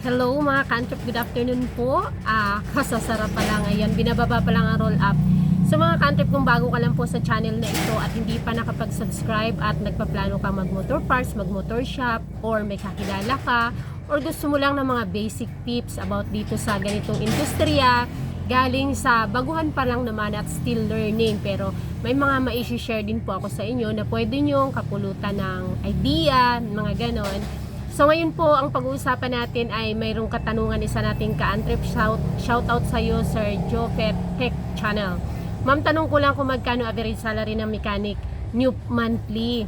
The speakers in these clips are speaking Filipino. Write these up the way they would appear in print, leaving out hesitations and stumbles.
Hello mga ka-antrep, good afternoon po. Kasasarap pa lang ngayon, binababa pa lang ang roll up. So mga ka-antrep, kung bago ka lang po sa channel na ito at hindi pa nakapag-subscribe at nagpaplano kang mag-motor parts, mag-motor shop, or may kakilala ka, or gusto mo lang ng mga basic tips about dito sa ganitong industriya, galing sa baguhan pa lang naman at still learning, pero may mga ma-share din po ako sa inyo na pwede nyong kapulutan ng idea, mga ganon. So ngayon po, ang pag-uusapan natin ay mayroong katanungan isa nating ka-antrep. Shout out sa iyo, Sir Jofet Tech Channel. Ma'am, tanong ko lang kung magkano average salary ng mechanic new monthly.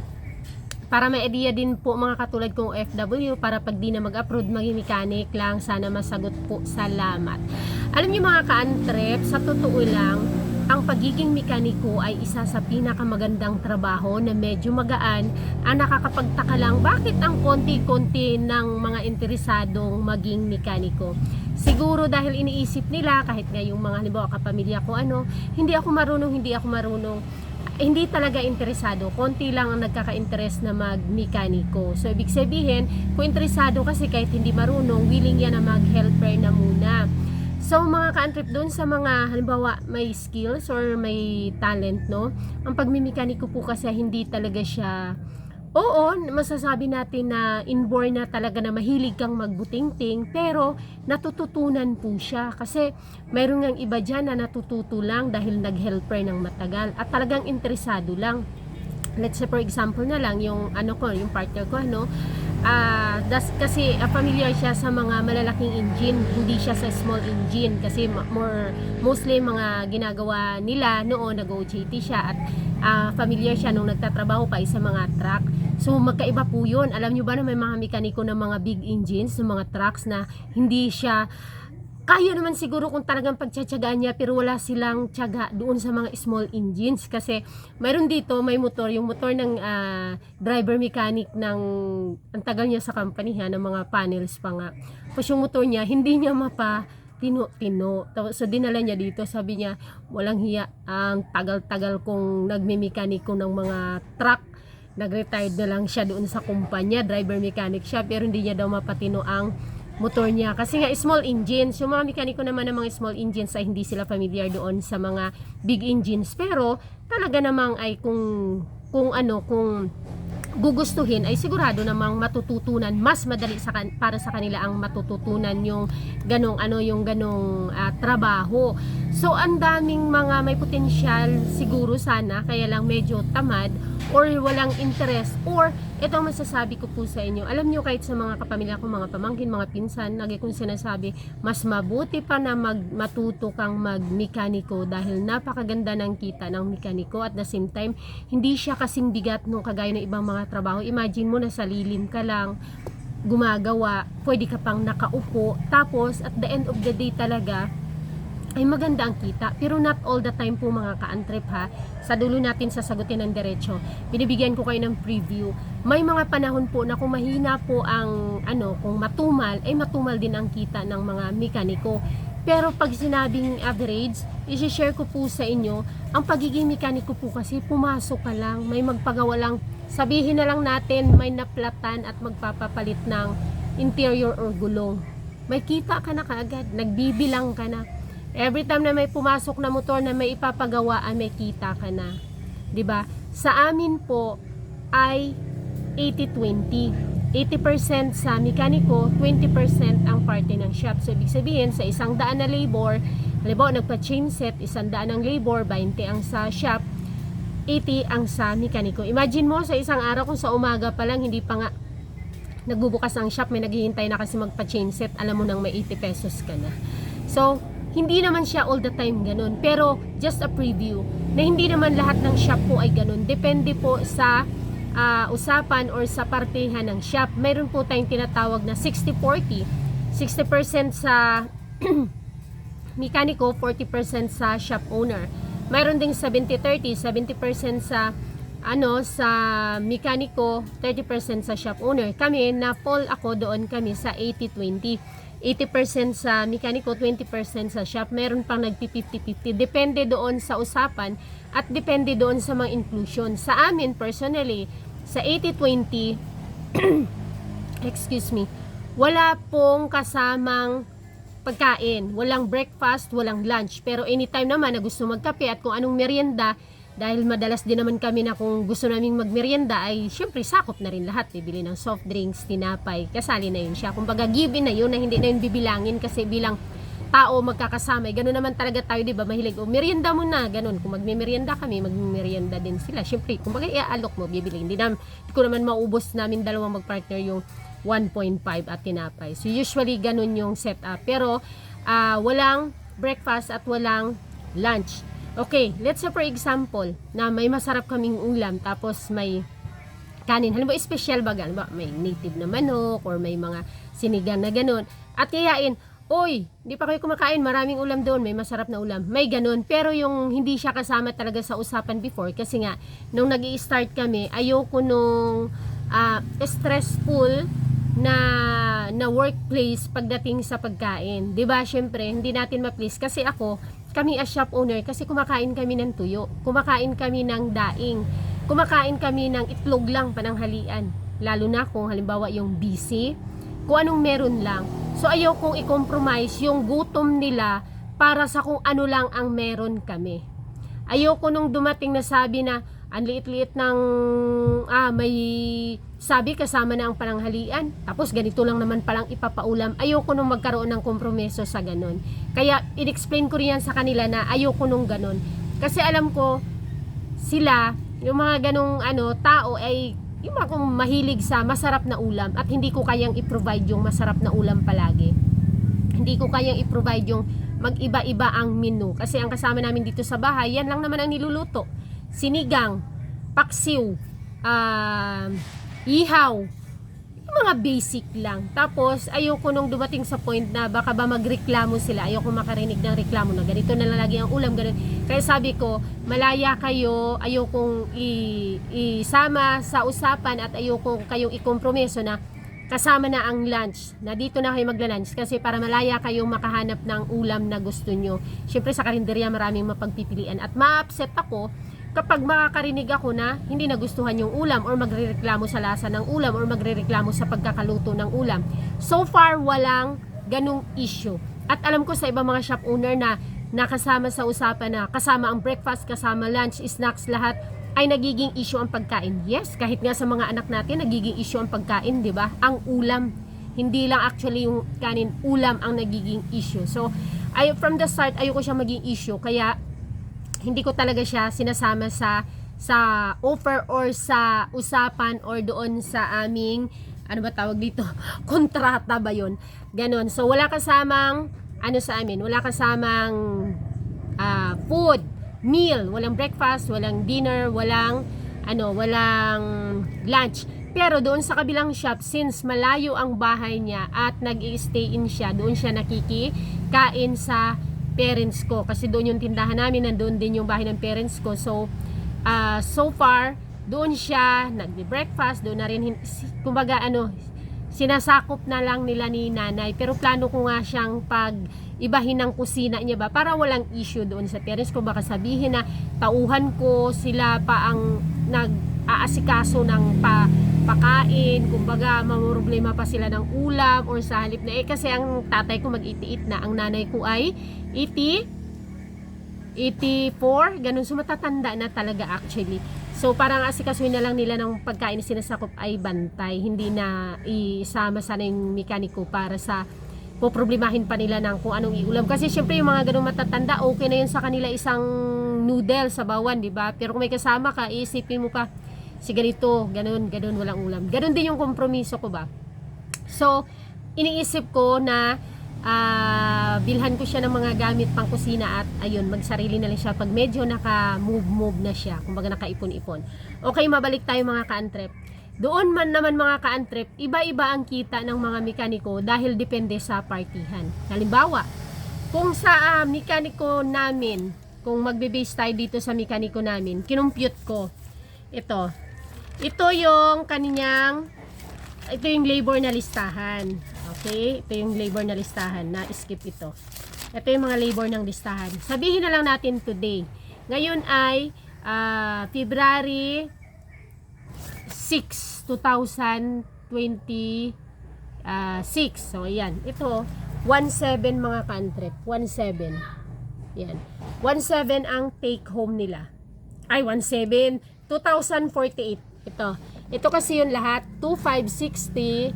Para may idea din po mga katulad kong OFW, para pag di na mag-upload maging mechanic lang, sana masagot po. Salamat. Alam niyo mga ka-antrep, sa totoo lang, ang pagiging mekaniko ay isa sa pinakamagandang trabaho na medyo magaan. Ang nakakapagtaka lang, bakit ang konti-konti ng mga interesadong maging mekaniko? Siguro dahil iniisip nila, kahit nga yung mga halimbawa kapamilya ko, hindi ako marunong, hindi talaga interesado. Konti lang ang nagkaka-interest na mag-mekaniko. So ibig sabihin, kung interesado kasi kahit hindi marunong, willing yan na mag-helper na muna. So mga ka-antrep, doon sa mga halimbawa may skills or may talent, no? Ang pagmimekaniko po kasi hindi talaga siya, oo, masasabi natin na inborn na talaga na mahilig kang magbutingting, pero natututunan po siya. Kasi mayroon ngang iba dyan na natututo lang dahil nag-helper ng matagal at talagang interesado lang. Let's say for example na lang yung yung partner ko, kasi familiar siya sa mga malalaking engine, hindi siya sa small engine kasi mostly mga ginagawa nila noon, nag-OJT siya at familiar siya nung nagtatrabaho pa sa mga truck. So magkaiba po yun. Alam nyo ba na may mga mekaniko ng mga big engines, ng mga trucks na hindi siya kaya naman siguro kung talagang pagtsatsagaan niya, pero wala silang tiyaga doon sa mga small engines. Kasi mayroon dito, may motor, yung motor ng driver mechanic ng, ang tagal niya sa company ng mga panels pa nga. Tapos yung motor niya, hindi niya tino. So dinala niya dito, sabi niya, walang hiya, ang tagal-tagal kong nagme-mekaniko ng mga truck. Nag-retired na lang siya doon sa kumpanya, driver mechanic siya, pero hindi niya daw mapatino ang motor niya kasi nga small engines. Yung mga mekaniko naman ng mga small engines ay hindi sila familiar doon sa mga big engines, pero talaga namang ay kung gugustuhin ay sigurado namang matututunan, mas madali para sa kanila ang matututunan yung ganong trabaho. So ang daming mga may potensyal siguro sana, kaya lang medyo tamad or walang interest, or ito ang masasabi ko po sa inyo. Alam nyo, kahit sa mga kapamilya ko, mga pamangkin, mga pinsan, lagi kong sinasabi, mas mabuti pa na matuto kang mag-mekaniko dahil napakaganda ng kita ng mekaniko. At the same time, hindi siya kasing bigat nung kagaya ng ibang mga trabaho. Imagine mo, nasa lilim ka lang, gumagawa, pwede ka pang nakaupo, tapos at the end of the day talaga, ay maganda ang kita, pero not all the time po mga ka-antrep ha. Sa dulo natin sasagutin ng diretso, binibigyan ko kayo ng preview. May mga panahon po na kung mahina po ang kung matumal, ay matumal din ang kita ng mga mekaniko. Pero pag sinabing average, i-share ko po sa inyo, ang pagiging mekaniko po kasi pumasok ka lang, may magpagawa lang, sabihin na lang natin may naplatan at magpapapalit ng interior or gulong, may kita ka na kaagad, nagbibilang ka na. Every time na may pumasok na motor na may ipapagawaan, may kita ka na. 'Di ba? Sa amin po ay 80-20. 80% sa mekaniko, 20% ang parte ng shop. So ibig sabihin sa 100 na labor, halimbawa nagpa-chain set, 100 ang labor, 20 ang sa shop, 80 ang sa mekaniko. Imagine mo sa isang araw kung sa umaga pa lang hindi pa nga nagbubukas ang shop, may naghihintay na kasi magpa-chain set, alam mo nang may 80 pesos ka na. So hindi naman siya all the time ganun, pero just a preview na hindi naman lahat ng shop po ay ganun. Depende po sa usapan or sa partihan ng shop. Mayroon po tayong tinatawag na 60-40, 60% sa mekaniko, 40% sa shop owner. Mayroon ding 70-30, 70% sa sa mekaniko, 30% sa shop owner. Kami na fall ako doon, kami sa 80-20. 80% sa mekaniko, 20% sa shop. Meron pang nagpi-50-50. Depende doon sa usapan at depende doon sa mga inclusion. Sa amin, personally, sa 80-20, excuse me, wala pong kasamang pagkain, walang breakfast, walang lunch. Pero anytime naman na gusto magkape at kung anong merienda, dahil madalas din naman kami na kung gusto naming magmerienda ay syempre sakop na rin lahat. Bibili ng soft drinks, tinapay, kasali na yun siya. Kumbaga given na yun na hindi na yun bibilangin kasi bilang tao magkakasama. Gano'n naman talaga tayo, di ba? Mahilig, o merienda mo na, gano'n. Kung magmimerienda kami, magmimerienda din sila. Syempre, kumbaga iaalok mo, bibili. Hindi ko naman maubos namin dalawang magpartner yung 1.5 at tinapay. So usually ganun yung setup. Pero walang breakfast at walang lunch. Okay, let's say for example na may masarap kaming ulam tapos may kanin. Halimbawa special ba? Halimbawa, may native na manok or may mga sinigang na ganun. At yayain, oy, hindi pa kayo kumakain, maraming ulam doon, may masarap na ulam. May ganun. Pero yung hindi siya kasama talaga sa usapan before kasi nga nung nag-i-start kami, ayoko nung stressful na workplace pagdating sa pagkain. 'Di ba? Syempre, hindi natin ma-please kasi kami as shop owner kasi kumakain kami ng tuyo, kumakain kami ng daing, kumakain kami ng itlog lang pananghalian. Lalo na kung halimbawa yung busy, kung anong meron lang. So ayaw kong i-compromise yung gutom nila para sa kung ano lang ang meron kami. Ayoko nung dumating na sabi na ang liit-liit ng may sabi kasama na ang pananghalian tapos ganito lang naman palang ipapaulam. Ayoko nung magkaroon ng kompromiso sa ganun. Kaya in-explain ko rin yan sa kanila na ayoko nung ganun kasi alam ko sila yung mga ganung tao ay yung mga kung mahilig sa masarap na ulam at hindi ko kayang i-provide yung masarap na ulam palagi. Hindi ko kayang i-provide yung mag-iba-iba ang menu kasi ang kasama namin dito sa bahay yan lang naman ang niluluto. Sinigang, paksiw, ihaw, yung mga basic lang. Tapos ayoko nung dumating sa point na baka ba magreklamo sila, ayoko makarinig ng reklamo na ganito na lagi ang ulam, ganun. Kaya sabi ko, malaya kayo, ayokong isama sa usapan at ayokong kayong ikompromiso na kasama na ang lunch, na dito na kayo magla-lunch kasi para malaya kayong makahanap ng ulam na gusto nyo. Siyempre sa karinderya maraming mapagpipilian at ma-upset ako kapag makakarinig ako na hindi nagustuhan yung ulam or magrereklamo sa lasa ng ulam or magrereklamo sa pagkakaluto ng ulam. So far, walang ganung issue. At alam ko sa ibang mga shop owner na nakasama sa usapan na kasama ang breakfast, kasama lunch, snacks, lahat ay nagiging issue ang pagkain. Yes, kahit nga sa mga anak natin nagiging issue ang pagkain, di ba? Ang ulam, hindi lang actually yung kanin, ulam ang nagiging issue. So, from the start, ayoko siya maging issue. Kaya, hindi ko talaga siya sinasama sa offer or sa usapan or doon sa aming, ano ba tawag dito? Kontrata ba yun? Ganon. So, wala kasamang, sa amin, wala kasamang food, meal, walang breakfast, walang dinner, walang lunch. Pero doon sa kabilang shop, since malayo ang bahay niya at nag-i-stay in siya, doon siya nakikikain sa parents ko. Kasi doon yung tindahan namin, nandoon din yung bahay ng parents ko. So, so far, doon siya nag-breakfast, doon na rin, kumbaga sinasakop na lang nila ni nanay. Pero plano ko nga siyang ibahin ng kusina niya ba para walang issue doon sa parents ko. Baka sabihin na tauhan ko sila pa ang nag-aasikaso ng pakain, kumbaga mamroblema pa sila ng ulam or sa halip na kasi ang tatay ko mag-88 na, ang nanay ko ay 84, ganun, so matatanda na talaga actually. So parang asikasuhin na lang nila ng pagkain na sinasakop ay bantay, hindi na isama sana yung mekaniko para sa poproblemahin pa nila ng kung anong iulam. Kasi syempre yung mga ganung matatanda, okay na yun sa kanila isang noodle sa bawan, di ba? Pero kung may kasama ka, iisipin mo pa si ganito, ganun, walang ulam. Ganun din yung kompromiso ko ba. So, iniisip ko na bilhan ko siya ng mga gamit pang kusina at ayun, magsarili na lang siya pag medyo naka-move na siya, kumbaga nakaipon-ipon. Okay, mabalik tayo mga ka-antrep. Doon man naman mga ka-antrep, iba-iba ang kita ng mga mekaniko dahil depende sa partihan. Halimbawa, kung sa mekaniko namin, kung magbe-base tayo dito sa mekaniko namin, kinumpute ko, ito yung kanyang, ito yung labor na listahan. Okay, ito yung labor na listahan, na skip ito. Ito yung mga labor ng listahan. Sabihin na lang natin today. Ngayon ay February 6, 2025. 6. So, ayan. Ito, 1.7 mga ka-antrep. 1.7. Yan. 1.7 ang take home nila. Ay, 1.7. 2,048. Ito. Ito kasi yung lahat. 2,560.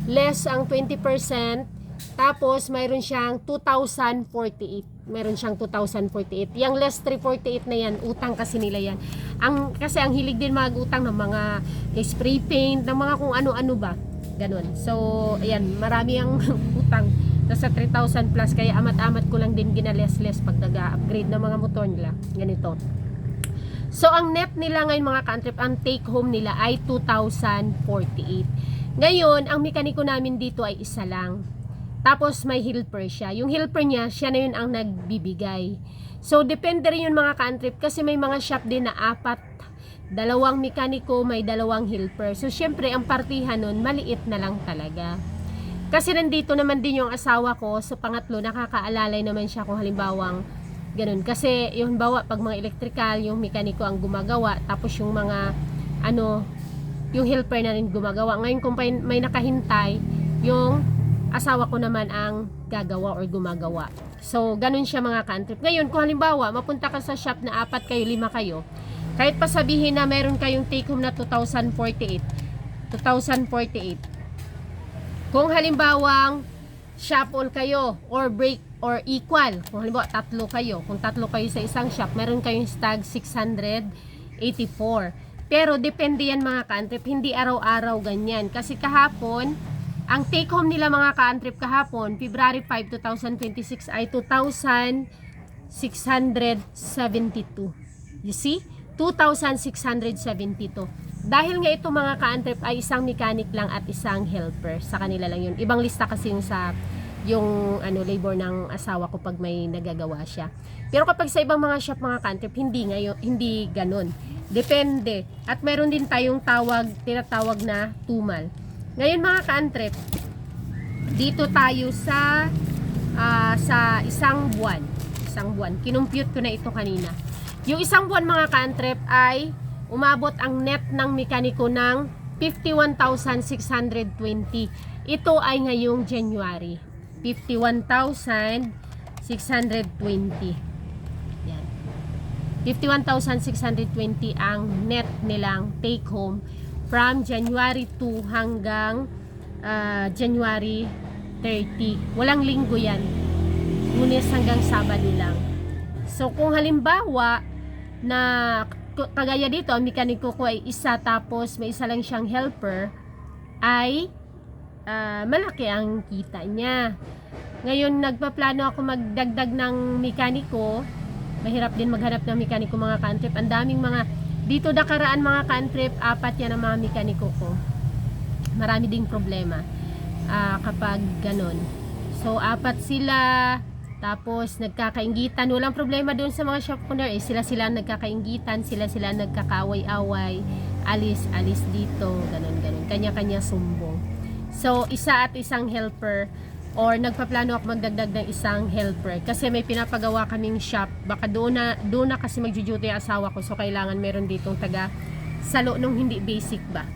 Less ang 20%. Tapos, mayroon siyang 2,048. Meron siyang 2,048. Yung less 348 na yan, utang kasi nila yan. Kasi ang hilig din mag-utang ng mga spray paint, ng mga kung ano-ano ba. Ganon. So, ayan, marami ang utang. Nasa 3,000 plus, kaya amat-amat ko lang din ginales-les pag nag-upgrade ng mga motor nila. Ganito. So, ang net nila ngayon mga ka-antrep, ang take home nila ay 2,048. Ngayon, ang mekaniko namin dito ay isa lang. Tapos, may helper siya. Yung helper niya, siya na yun ang nagbibigay. So, depende rin yun mga ka-antrep, kasi may mga shop din na 4, 2 mekaniko, may 2 helper. So, syempre, ang partihan nun, maliit na lang talaga. Kasi nandito naman din yung asawa ko, so pangatlo, nakakaalalay naman siya kung halimbawang ganun. Kasi yung bawa, pag mga electrical, yung mekaniko ang gumagawa, tapos yung mga, yung helper na rin gumagawa. Ngayon kung may nakahintay, yung asawa ko naman ang gagawa or gumagawa. So, ganun siya mga ka-antrep. Ngayon, kung halimbawa, mapunta ka sa shop na 4 kayo, 5 kayo, kahit pa sabihin na meron kayong take home na 2,048, kung halimbawang shop all kayo or break or equal, kung halimbawa 3 kayo, kung 3 kayo sa isang shop, meron kayong tag 684. Pero depende yan mga ka-antrep, hindi araw-araw ganyan. Kasi kahapon, ang take home nila mga ka-antrep kahapon, February 5, 2026 ay 2,672. You see? 2,672. Dahil nga ito mga ka-antrep ay isang mechanic lang at isang helper. Sa kanila lang yun. Ibang lista kasi yung sa labor ng asawa ko pag may nagagawa siya. Pero kapag sa ibang mga shop mga ka-antrep, hindi ganun. Depende. At meron din tayong tinatawag na tumal. Ngayon mga ka-antrep, dito tayo sa isang buwan. Kinumpute ko na ito kanina. Yung isang buwan mga ka-antrep ay umabot ang net ng mekaniko ng 51,620. Ito ay ngayong January. 51,620. Yan. 51,620 ang net nilang take home from January 2 hanggang January 30. Walang linggo yan. Lunes hanggang Sabado lang. So kung halimbawa na kagaya dito, ang mekaniko ko ay isa tapos may isa lang siyang helper, ay malaki ang kita niya. Ngayon, nagpaplano ako magdagdag ng mekaniko. Mahirap din maghanap ng mekaniko mga ka-antrep. Ang daming mga, dito nakaraan mga ka-antrep, 4 yan ang mga mekaniko ko. Marami ding problema kapag ganon. So, 4 sila. Tapos nagkakainggitan, walang problema doon sa mga shop owner, sila nagkakainggitan, sila nagkakaaway-away, alis dito, ganun, kanya-kanya sumbong. So, isa at isang helper, or nagpaplano ako magdagdag ng isang helper kasi may pinapagawa kaming shop, baka doon na kasi magjujuto yung asawa ko, so kailangan meron ditong taga salo nung hindi basic ba.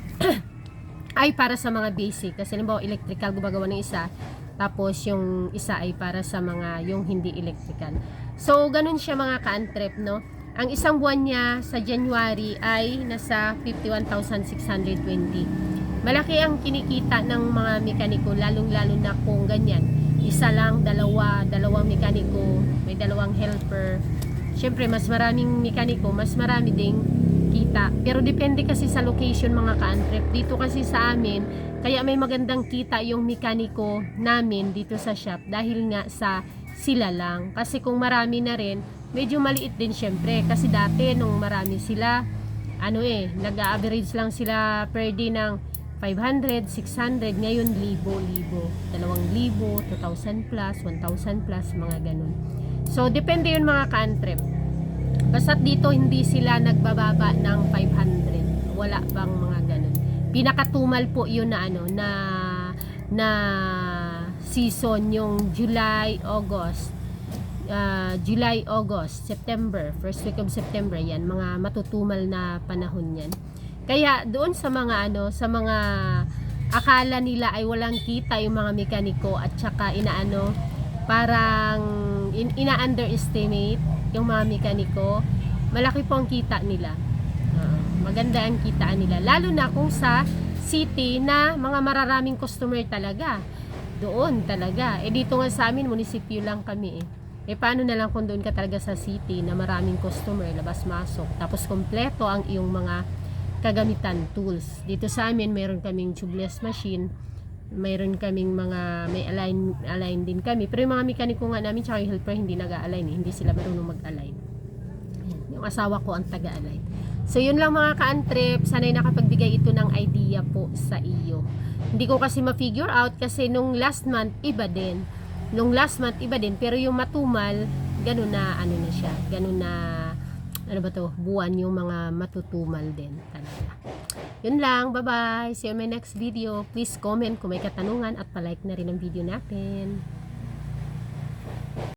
Ay para sa mga basic, kasi halimbawa electrical gumagawa ng isa, tapos yung isa ay para sa mga yung hindi electrical. So ganun siya mga ka-antrep, no? Ang isang buwan niya sa January ay nasa 51,620. Malaki ang kinikita ng mga mekaniko, lalong-lalo na kung ganyan. Isa lang, dalawang mekaniko, may 2 helper. Siyempre, mas maraming mekaniko, mas marami ding kita. Pero depende kasi sa location mga ka-antrep. Dito kasi sa amin, kaya may magandang kita yung mekaniko namin dito sa shop dahil nga sa sila lang. Kasi kung marami na rin, medyo maliit din syempre. Kasi dati nung marami sila, nag-average lang sila per day ng 500, 600, ngayon 1,000, 2,000, 2,000 plus, 1,000 plus, mga ganun. So, depende yun mga ka-antrep. Basta't dito hindi sila nagbababa ng 500. Wala bang mga ganun. Pinakatumal po yun na na season yung July, August, September, first week of September, yan, mga matutumal na panahon yan. Kaya doon sa mga akala nila ay walang kita yung mga mekaniko at saka parang ina-underestimate yung mga mekaniko. Malaki po ang kita nila. Maganda ang kitaan nila. Lalo na kung sa city na mga mararaming customer talaga. Doon talaga. Dito nga sa amin, munisipyo lang kami paano na lang kung doon ka talaga sa city na maraming customer, labas-masok. Tapos kompleto ang iyong mga kagamitan, tools. Dito sa amin, mayroon kaming tubeless machine. Mayroon kaming may align din kami. Pero yung mga mekaniko nga namin, tsaka yung helper, hindi nag-align. Hindi sila marunong mag-align. Yung asawa ko ang taga-align. So, yun lang mga ka-antrip. Sana'y nakapagbigay ito ng idea po sa iyo. Hindi ko kasi ma-figure out kasi nung last month, iba din. Pero yung matumal, ganun na, na siya. Ganun na, buwan yung mga matutumal din talaga. Yun lang, bye-bye. See you in my next video. Please comment kung may katanungan at palike na rin ang video natin.